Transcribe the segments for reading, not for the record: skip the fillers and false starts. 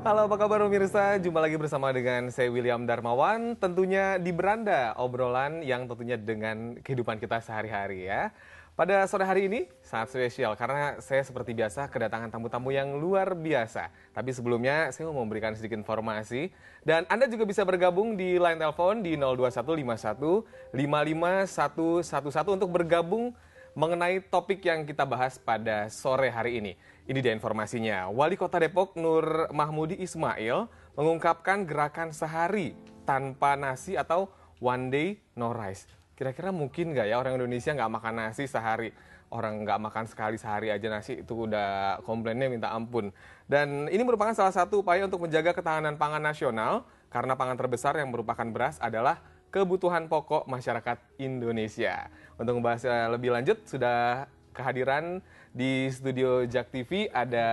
Halo, apa kabar pemirsa? Jumpa lagi bersama dengan saya William Darmawan. Tentunya di Beranda, obrolan yang tentunya dengan kehidupan kita sehari-hari ya. Pada sore hari ini sangat spesial karena saya seperti biasa kedatangan tamu-tamu yang luar biasa. Tapi sebelumnya saya mau memberikan sedikit informasi. Dan Anda juga bisa bergabung di line telepon di 02151 55111 untuk bergabung mengenai topik yang kita bahas pada sore hari ini. Ini dia informasinya. Wali Kota Depok Nur Mahmudi Ismail mengungkapkan gerakan sehari tanpa nasi atau one day no rice. Kira-kira mungkin nggak ya orang Indonesia nggak makan nasi sehari? Orang nggak makan sekali sehari aja nasi itu udah komplainnya minta ampun. Dan ini merupakan salah satu upaya untuk menjaga ketahanan pangan nasional karena pangan terbesar yang merupakan beras adalah kebutuhan pokok masyarakat Indonesia. Untuk membahas lebih lanjut sudah kehadiran di studio Jak TV ada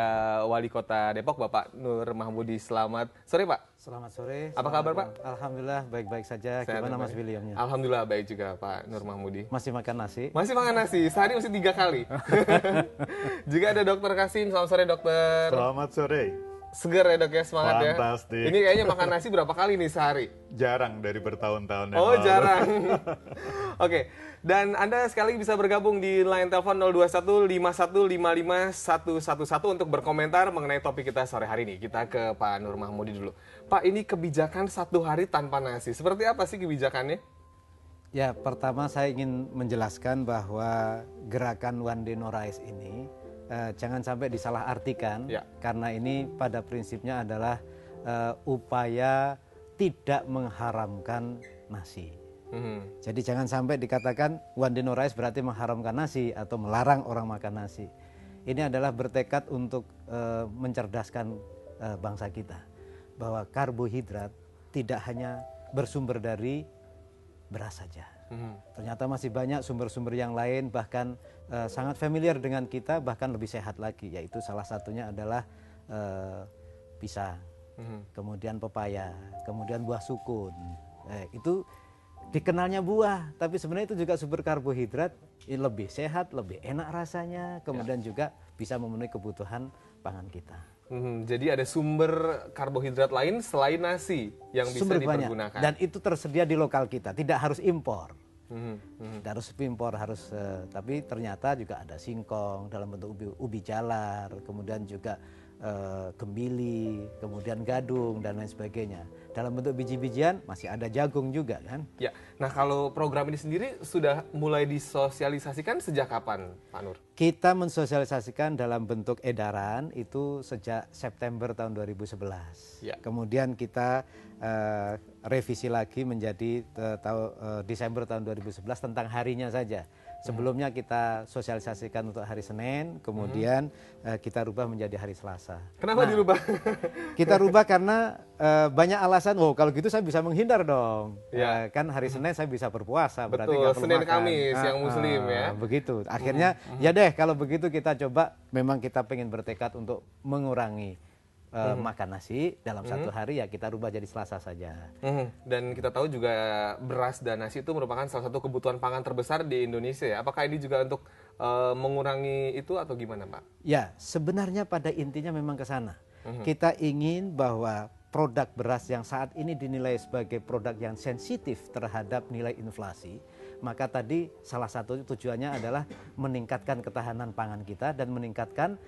Wali Kota Depok Bapak Nur Mahmudi. Selamat sore Pak. Selamat sore. Apa kabar Pak? Alhamdulillah baik-baik saja. Sehat, Gimana Pak? Mas Williamnya? Alhamdulillah baik juga Pak Nur Mahmudi. Masih makan nasi? Masih makan nasi, sehari mesti 3 kali. Juga ada Dokter Kasim. Selamat sore Dokter. Selamat sore. Seger ya Dok ya, semangat ya. Fantastik. Ini kayaknya makan nasi berapa kali nih sehari? Jarang dari bertahun-tahun yang Oh lalu. jarang. Oke, dan Anda sekali bisa bergabung di line telepon 02151551111 untuk berkomentar mengenai topik kita sore hari ini. Kita ke Pak Nur Mahmudi dulu. Pak, ini kebijakan 1 hari tanpa nasi. Seperti apa sih kebijakannya? Ya, pertama saya ingin menjelaskan bahwa gerakan One Day No Rice ini jangan sampai disalahartikan, Ya. karena ini pada prinsipnya adalah upaya tidak mengharamkan nasi. Jadi jangan sampai dikatakan One Day No Rice berarti mengharamkan nasi atau melarang orang makan nasi. Ini adalah bertekad untuk mencerdaskan bangsa kita bahwa karbohidrat tidak hanya bersumber dari beras saja. Ternyata masih banyak sumber-sumber yang lain, bahkan sangat familiar dengan kita, bahkan lebih sehat lagi, yaitu salah satunya adalah pisang, kemudian pepaya, kemudian buah sukun. Itu dikenalnya buah, tapi sebenarnya itu juga sumber karbohidrat, lebih sehat, lebih enak rasanya, kemudian juga bisa memenuhi kebutuhan pangan kita. Jadi ada sumber karbohidrat lain selain nasi yang bisa Sumber banyak, dipergunakan. dan itu tersedia di lokal kita, tidak harus impor. Tidak harus impor, tapi ternyata juga ada singkong dalam bentuk ubi jalar, kemudian juga gembili, kemudian gadung dan lain sebagainya. Dalam bentuk biji-bijian masih ada jagung juga kan. Ya, nah kalau program ini sendiri sudah mulai disosialisasikan sejak kapan, Pak Nur? Kita mensosialisasikan dalam bentuk edaran itu sejak September tahun 2011. Ya. Kemudian kita revisi lagi menjadi Desember tahun 2011 tentang harinya saja. Sebelumnya kita sosialisasikan untuk hari Senin, kemudian kita rubah menjadi hari Selasa. Kenapa dirubah? Kita rubah karena banyak alasan. Oh, kalau gitu saya bisa menghindar dong. Ya. Kan hari Senin saya bisa berpuasa, berarti Betul, nggak perlu Senin makan. Kamis yang Muslim ya. Begitu. Akhirnya ya deh kalau begitu kita coba. Memang kita pengen bertekad untuk mengurangi makan nasi dalam 1 hari, ya kita rubah jadi Selasa saja. Dan kita tahu juga beras dan nasi itu merupakan salah satu kebutuhan pangan terbesar di Indonesia ya. Apakah ini juga untuk mengurangi itu atau gimana Pak? Ya, sebenarnya pada intinya memang ke sana. Kita ingin bahwa produk beras yang saat ini dinilai sebagai produk yang sensitif terhadap nilai inflasi, maka tadi salah satu tujuannya adalah meningkatkan ketahanan pangan kita dan meningkatkan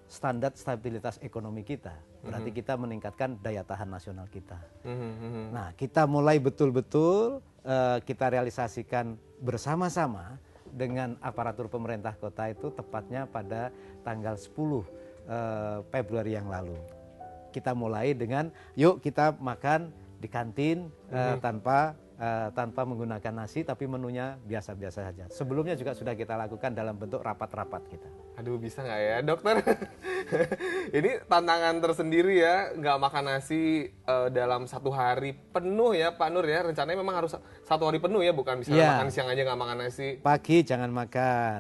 standar stabilitas ekonomi kita. Berarti kita meningkatkan daya tahan nasional kita. Nah, kita mulai betul-betul kita realisasikan bersama-sama dengan aparatur pemerintah kota itu tepatnya pada tanggal 10 Februari yang lalu. Kita mulai dengan yuk kita makan di kantin tanpa menggunakan nasi, tapi menunya biasa-biasa saja. Sebelumnya juga sudah kita lakukan dalam bentuk rapat-rapat kita. Aduh, bisa nggak ya dokter? Ini tantangan tersendiri ya, nggak makan nasi dalam 1 hari penuh ya Pak Nur ya. Rencananya memang harus 1 hari penuh ya, bukan misalnya makan siang aja nggak makan nasi. Pagi jangan makan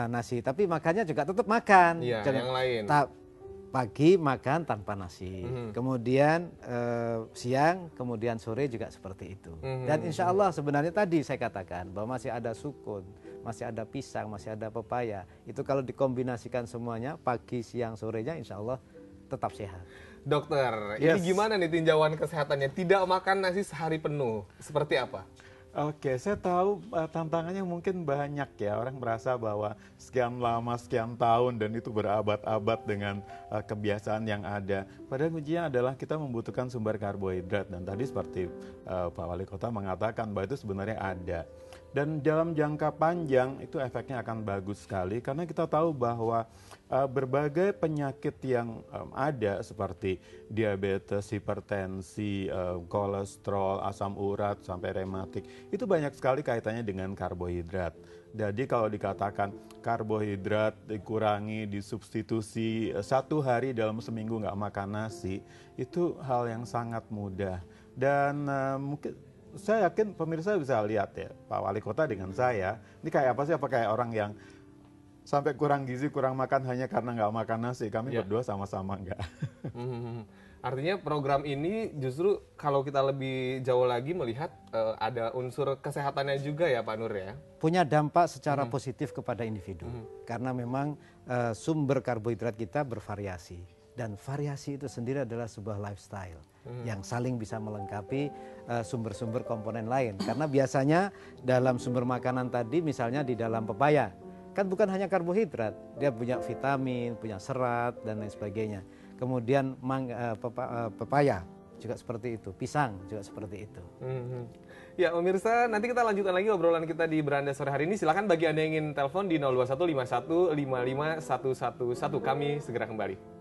nasi, tapi makannya juga tetap makan. Iya, yang lain. Pagi makan tanpa nasi, kemudian siang, kemudian sore juga seperti itu. Dan insya Allah sebenarnya tadi saya katakan bahwa masih ada sukun, masih ada pisang, masih ada pepaya. Itu kalau dikombinasikan semuanya pagi, siang, sorenya insya Allah tetap sehat. Dokter, Yes. ini gimana nih tinjauan kesehatannya? Tidak makan nasi sehari penuh, seperti apa? Oke, saya tahu tantangannya mungkin banyak ya. Orang merasa bahwa sekian lama, sekian tahun dan itu berabad-abad dengan kebiasaan yang ada. Padahal kuncinya adalah kita membutuhkan sumber karbohidrat. Dan tadi seperti Pak Wali Kota mengatakan bahwa itu sebenarnya ada. Dan dalam jangka panjang itu efeknya akan bagus sekali karena kita tahu bahwa berbagai penyakit yang ada seperti diabetes, hipertensi, kolesterol, asam urat sampai rematik itu banyak sekali kaitannya dengan karbohidrat. Jadi kalau dikatakan karbohidrat dikurangi, disubstitusi 1 hari dalam seminggu nggak makan nasi, itu hal yang sangat mudah. Dan mungkin saya yakin pemirsa bisa lihat ya, Pak Wali Kota dengan saya, ini kayak apa sih? Apa kayak orang yang sampai kurang gizi, kurang makan hanya karena nggak makan nasi? Kami berdua sama-sama nggak. Artinya program ini justru kalau kita lebih jauh lagi melihat ada unsur kesehatannya juga ya Pak Nur ya? Punya dampak secara positif kepada individu. Karena memang sumber karbohidrat kita bervariasi. Dan variasi itu sendiri adalah sebuah lifestyle yang saling bisa melengkapi sumber-sumber komponen lain. Karena biasanya dalam sumber makanan tadi misalnya di dalam pepaya, kan bukan hanya karbohidrat, dia punya vitamin, punya serat dan lain sebagainya. Kemudian pepaya juga seperti itu, pisang juga seperti itu. Ya pemirsa, nanti kita lanjutkan lagi obrolan kita di Beranda sore hari ini. Silakan bagi Anda yang ingin telepon di 02151551111. Kami segera kembali.